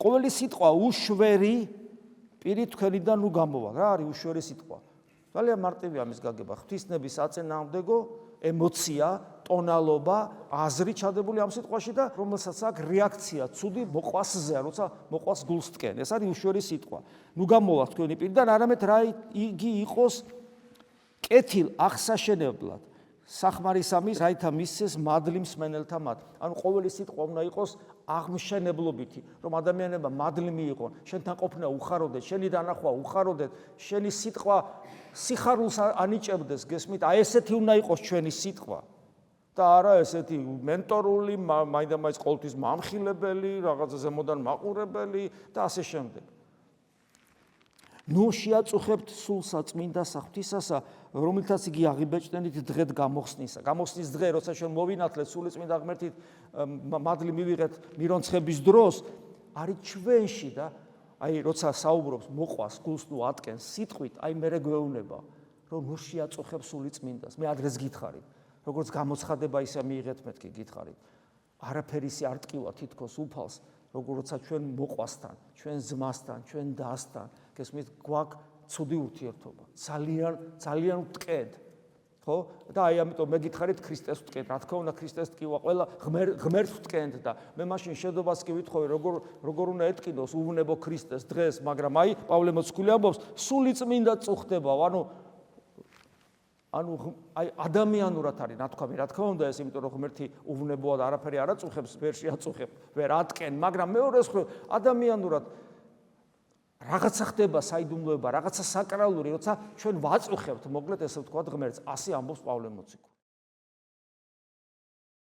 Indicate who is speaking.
Speaker 1: ყოველი სიტყვა უშვერი პირი თქვენიდან ნუ გამოვა. რა არის უშვერი სიტყვა? ძალიან მარტივია მის გაგება. ღვთისნების საწინააღმდეგო ემოცია, ტონალობა, აზრი ჩადებული ამ სიტყვაში და რომელსაც აქვს რეაქცია, ცუდი მოყვასზე, როცა მოყვას გულსტკენ. ეს არის უშვერი სიტყვა. ნუ გამოვა თქვენი პირიდან, არამედ რა იგი იყოს კეთილ აღსაშენებლად. სახმარისამის რაითა მისცეს მადლი მსმენელთა მათ. ანუ ყოველი სიტყვა უნდა იყოს აღმშენებლობითი, რომ ადამიანებმა მადლი მიიღონ, შენთან ყოფნა უხაროდეთ, შენი დანახვა უხაროდეთ, შენი სიტყვა სიხარულს ანიჭებდეს, გესმით? აი ესეთი უნდა იყოს ჩვენი სიტყვა. და არა ესეთი მენტორული, მაინდა-მაინც ყოველთვის მამხილებელი, რაღაცა ზემოდან მაყურებელი და ასე შემდეგ. ნუ შეაწუხებთ სულსა წმინდა ღვთისასა, რომელთაც იგი აღიბეჭდენით დღედ გამოხსნისა. გამოხსნის დღე, როცა ჩვენ მოვინათლეთ სული წმინდა ღმერთით, მადლი მივიღეთ მირონცხების დროს, არის ჩვენში და აი როცა საუბრობს, მოყვას გულს ნუ ატკენს სიტყვით, აი მერე გვეუბნება, რომ ნუ შეაწუხებ სული წმინდას. მე ადრეს გითხარით, როგორც გამოცხადება ისე მიიღეთ მეთქი გითხარით. არაფერისი არ ტკივა თითქოს უფალს, როგორცა ჩვენ მოყვასთან, ჩვენ ძმასთან, ჩვენ დასთან, გესმით, გვაქვს ცუდი ურთიერთობა. ძალიან ვტკეთ. ხო? და აი ამიტომ მე გითხარით ქრისტეს ვტკეთ. რა თქმა უნდა ქრისტეს ტკივა, ყველა ღმერთს ვტკენთ და მე მაშინ შედობას კი ვითხოვე, როგორ უნდა ეტკინოს უვნებო ქრისტეს დღეს, მაგრამ აი პავლე მოციქული ამბობს, სული წმინდა წუხდება, ანუ აი ადამიანურად არის ნათქვამი, რა თქმა უნდა ეს, იმიტომ რომ ღმერთი უვნებოა და არაფერი არ აწუხებს, ვერ შეაწუხებ, ვერ ატკენ, მაგრამ მეორეს მხრივ ადამიანურად რაღაცა ხდება საიდუმლოება, რაღაცა საკრალური, როცა ჩვენ ვაწუხებთ, მოკლედ ესე ვთქვათ ღმერთს, ასე ამბობს პავლე მოციქული.